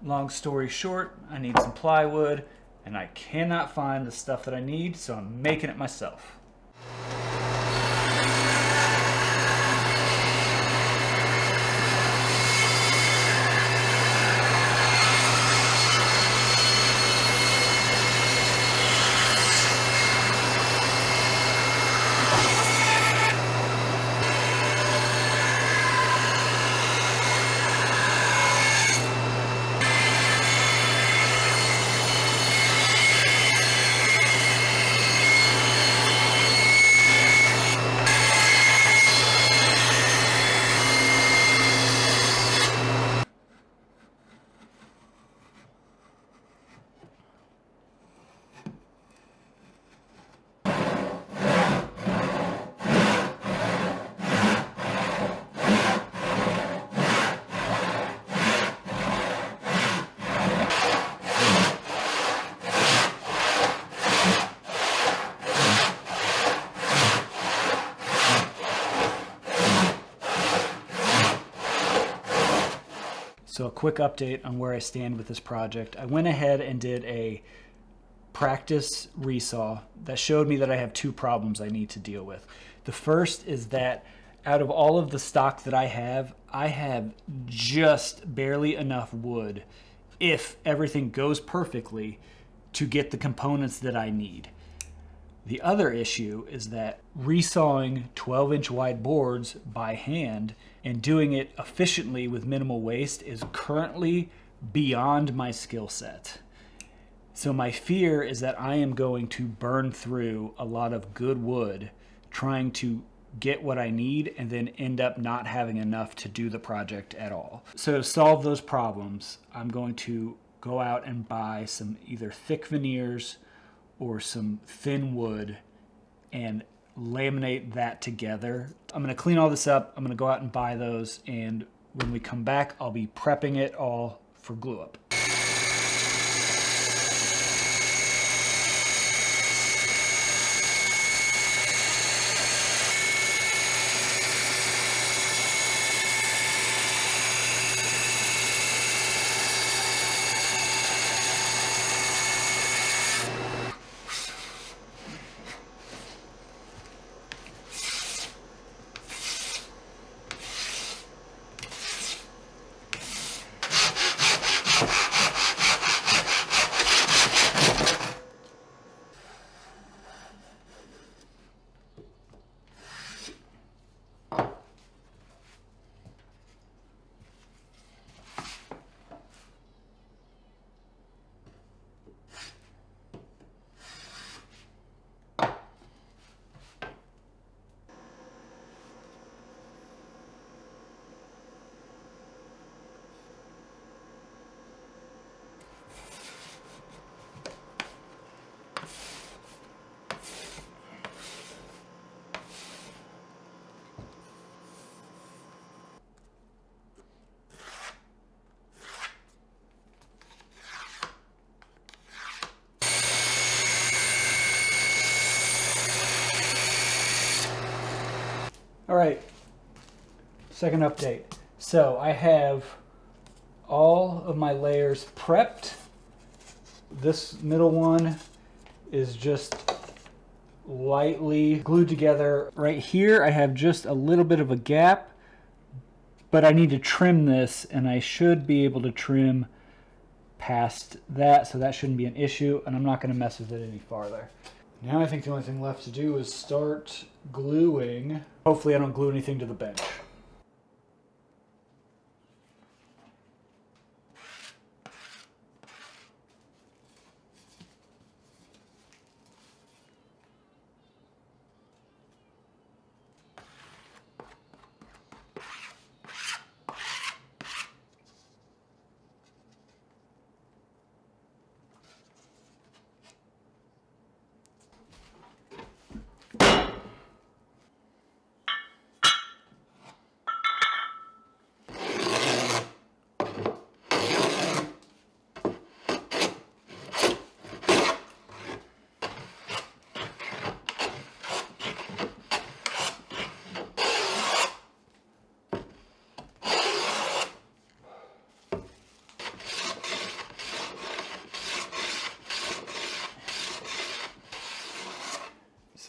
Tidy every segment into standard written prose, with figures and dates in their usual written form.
Long story short, I need some plywood and I cannot find the stuff that I need, so I'm making it myself. So a quick update on where I stand with this project. I went ahead and did a practice resaw that showed me that I have two problems I need to deal with. The first is that out of all of the stock that I have just barely enough wood, if everything goes perfectly, to get the components that I need. The other issue is that resawing 12-inch wide boards by hand and doing it efficiently with minimal waste is currently beyond my skill set. So my fear is that I am going to burn through a lot of good wood trying to get what I need and then end up not having enough to do the project at all. So to solve those problems, I'm going to go out and buy some either thick veneers or some thin wood and laminate that together. I'm gonna clean all this up. I'm gonna go out and buy those, and when we come back, I'll be prepping it all for glue up. All right, second update. So I have all of my layers prepped. This middle one is just lightly glued together. Right here I have just a little bit of a gap, but I need to trim this, and I should be able to trim past that, so that shouldn't be an issue, and I'm not going to mess with it any farther. Now I think the only thing left to do is start gluing. Hopefully I don't glue anything to the bench.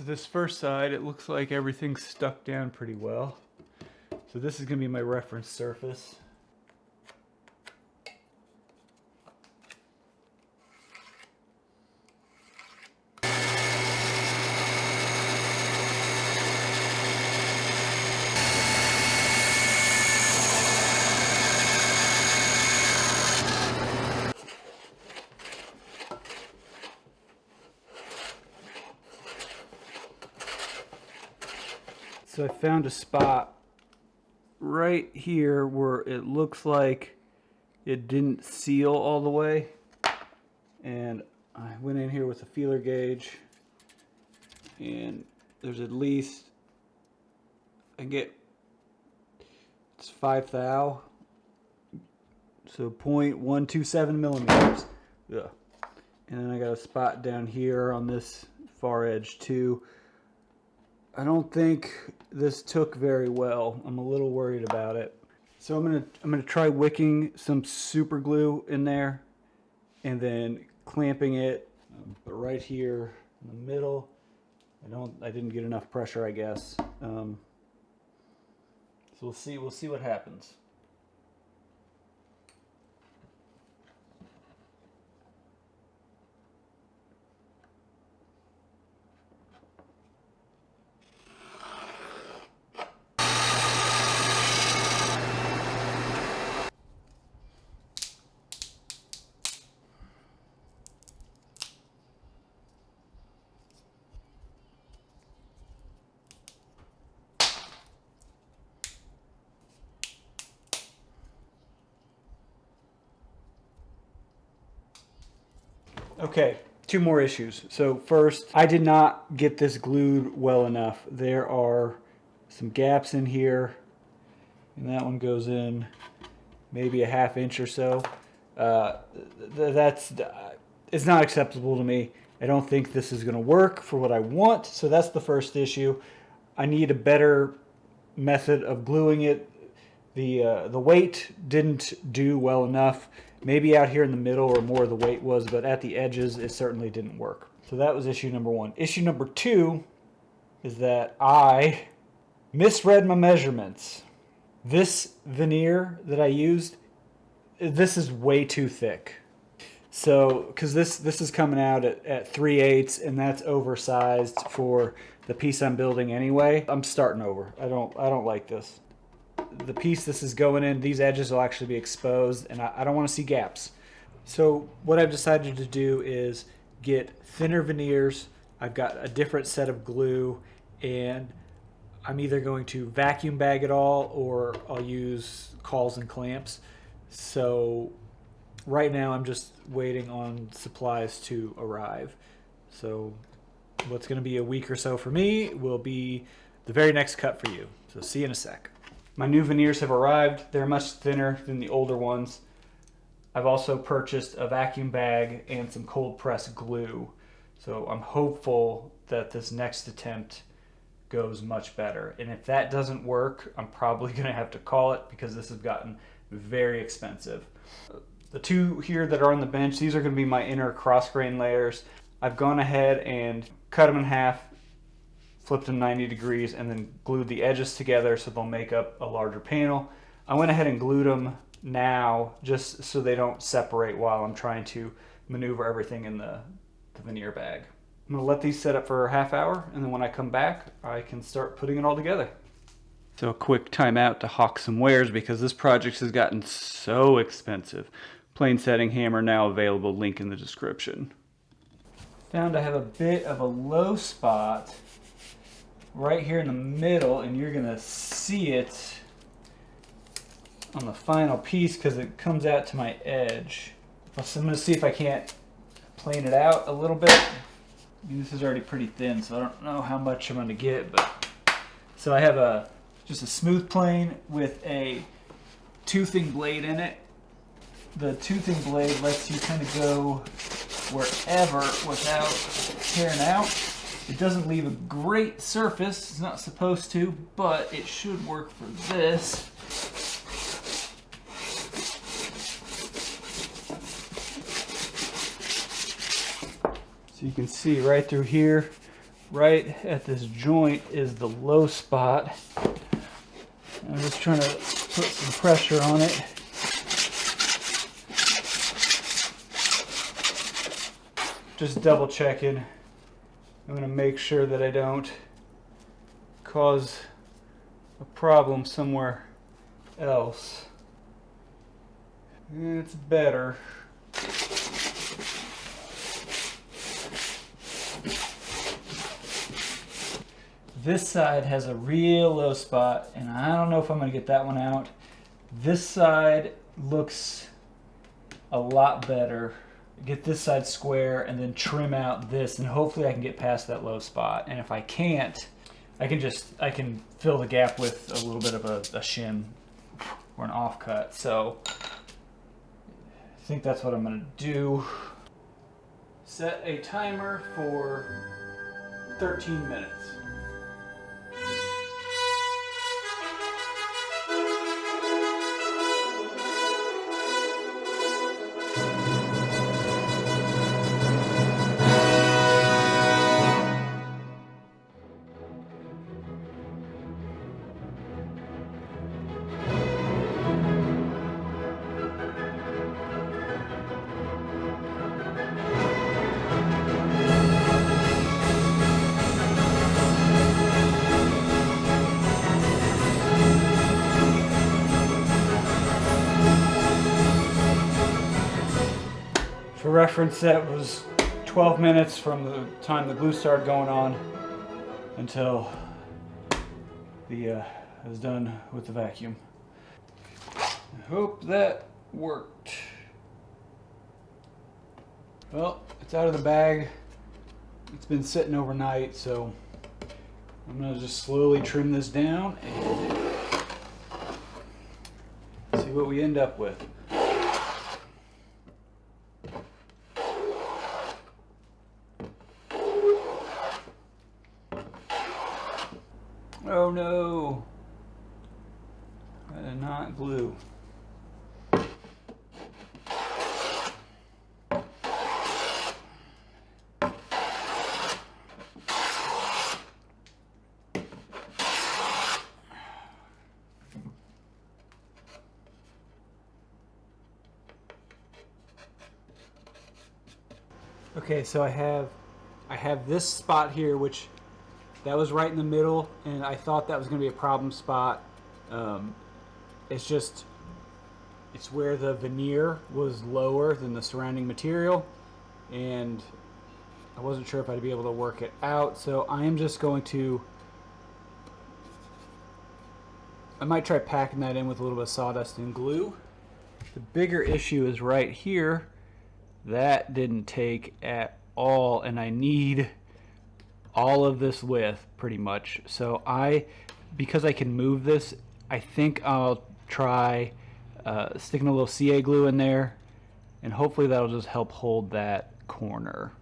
So this first side, it looks like everything's stuck down pretty well. So this is going to be my reference surface. So I found a spot right here where it looks like it didn't seal all the way, and I went in here with a feeler gauge, and there's at least, it's 5 thou, so 0.127 millimeters. Yeah. And then I got a spot down here on this far edge too. I don't think this took very well. I'm a little worried about it. So I'm gonna try wicking some super glue in there and then clamping it, but right here in the middle. I didn't get enough pressure, I guess. So we'll see what happens. Okay, 2 more issues. So first, I did not get this glued well enough. There are some gaps in here, and that one goes in maybe a 1/2 inch or so. It's not acceptable to me. I don't think this is going to work for what I want, so that's the first issue. I need a better method of gluing it. The weight didn't do well enough. Maybe out here in the middle where more of the weight was, but at the edges it certainly didn't work. So that was issue number 1. Issue number 2 is that I misread my measurements. This veneer that I used, this is way too thick. So, because this is coming out at 3/8, and that's oversized for the piece I'm building anyway. I'm starting over. I don't like this. The piece this is going in, these edges will actually be exposed, and I don't want to see gaps. So what I've decided to do is get thinner veneers. I've got a different set of glue, and I'm either going to vacuum bag it all or I'll use cauls and clamps. So right now I'm just waiting on supplies to arrive. So what's going to be a week or so for me will be the very next cut for you. So see you in a sec. My new veneers have arrived. They're much thinner than the older ones. I've also purchased a vacuum bag and some cold press glue. So I'm hopeful that this next attempt goes much better. And if that doesn't work, I'm probably going to have to call it because this has gotten very expensive. The 2 here that are on the bench, these are going to be my inner cross grain layers. I've gone ahead and cut them in half, flipped them 90 degrees, and then glued the edges together so they'll make up a larger panel. I went ahead and glued them now just so they don't separate while I'm trying to maneuver everything in the veneer bag. I'm gonna let these set up for a half hour, and then when I come back, I can start putting it all together. So a quick timeout to hawk some wares because this project has gotten so expensive. Plane setting hammer now available, link in the description. Found I have a bit of a low spot right here in the middle, and you're gonna see it on the final piece because it comes out to my edge. So I'm gonna see if I can't plane it out a little bit. I mean, this is already pretty thin, so I don't know how much I'm gonna get, but so I have just a smooth plane with a toothing blade in it. The toothing blade lets you kind of go wherever without tearing out. It doesn't leave a great surface, it's not supposed to, but it should work for this. So you can see right through here, right at this joint is the low spot. I'm just trying to put some pressure on it. Just double checking. I'm going to make sure that I don't cause a problem somewhere else. It's better. This side has a real low spot, and I don't know if I'm going to get that one out. This side looks a lot better. Get this side square and then trim out this, and hopefully I can get past that low spot. And if I can't, I can fill the gap with a little bit of a shim or an offcut. So I think that's what I'm going to do. Set a timer for 13 minutes. For reference, that was 12 minutes from the time the glue started going on until I was done with the vacuum. I hope that worked. Well, it's out of the bag. It's been sitting overnight, so I'm gonna just slowly trim this down and see what we end up with. Oh no, that is not glue. Okay, so I have this spot here, which that was right in the middle, and I thought that was going to be a problem spot. It's where the veneer was lower than the surrounding material, and I wasn't sure if I'd be able to work it out, so I am just going to, I might try packing that in with a little bit of sawdust and glue. The bigger issue is right here. That didn't take at all, and I need all of this width pretty much. So because I can move this, I think I'll try sticking a little CA glue in there, and hopefully that'll just help hold that corner.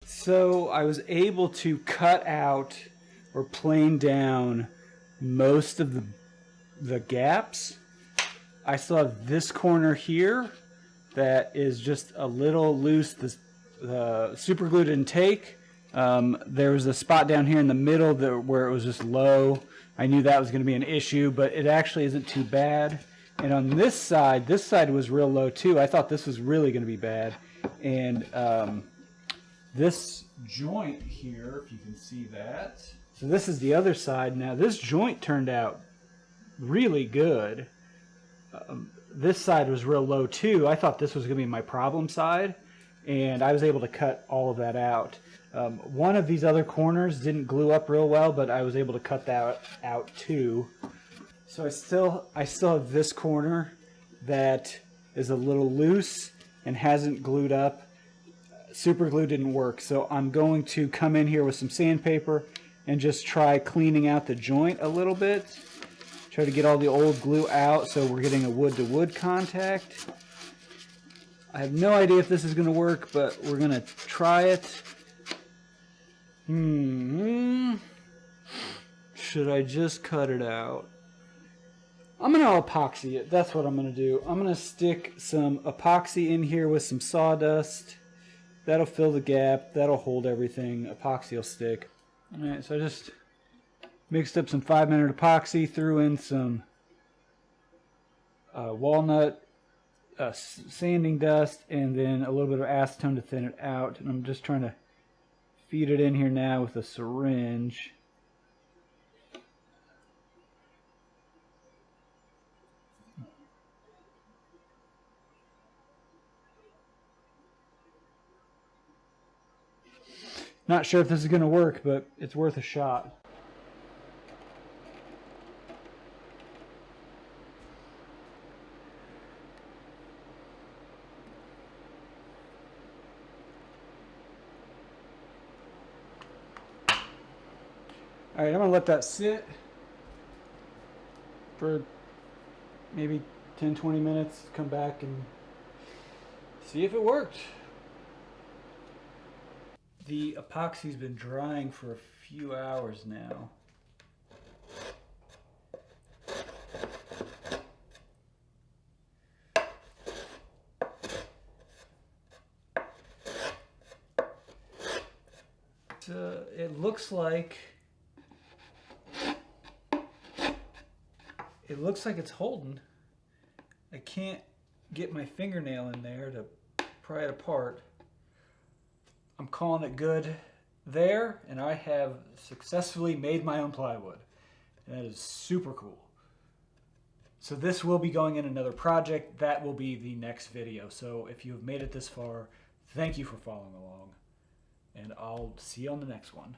So I was able to cut out or plane down most of the gaps. I still have this corner here that is just a little loose. The super glue didn't take. There was a spot down here in the middle where it was just low. I knew that was going to be an issue, but it actually isn't too bad. And on this side was real low too. I thought this was really going to be bad. And this joint here, if you can see that. So this is the other side. Now this joint turned out really good. this side was real low too. I thought this was going to be my problem side, and I was able to cut all of that out. One of these other corners didn't glue up real well, but I was able to cut that out too. So I still have this corner that is a little loose and hasn't glued up. Super glue didn't work, so I'm going to come in here with some sandpaper and just try cleaning out the joint a little bit. Try to get all the old glue out so we're getting a wood-to-wood contact. I have no idea if this is going to work, but we're going to try it. Should I just cut it out? I'm going to epoxy it. That's what I'm going to do. I'm going to stick some epoxy in here with some sawdust. That'll fill the gap. That'll hold everything. Epoxy will stick. Alright, so I just mixed up some 5-minute epoxy, threw in some walnut sanding dust, and then a little bit of acetone to thin it out. And I'm just trying to feed it in here now with a syringe. Not sure if this is going to work, but it's worth a shot. All right, I'm going to let that sit for maybe 10-20 minutes, come back and see if it worked. The epoxy's been drying for a few hours now. It looks like it's holding. I can't get my fingernail in there to pry it apart. I'm calling it good there, and I have successfully made my own plywood. And that is super cool. So this will be going in another project. That will be the next video. So if you have made it this far, thank you for following along, and I'll see you on the next one.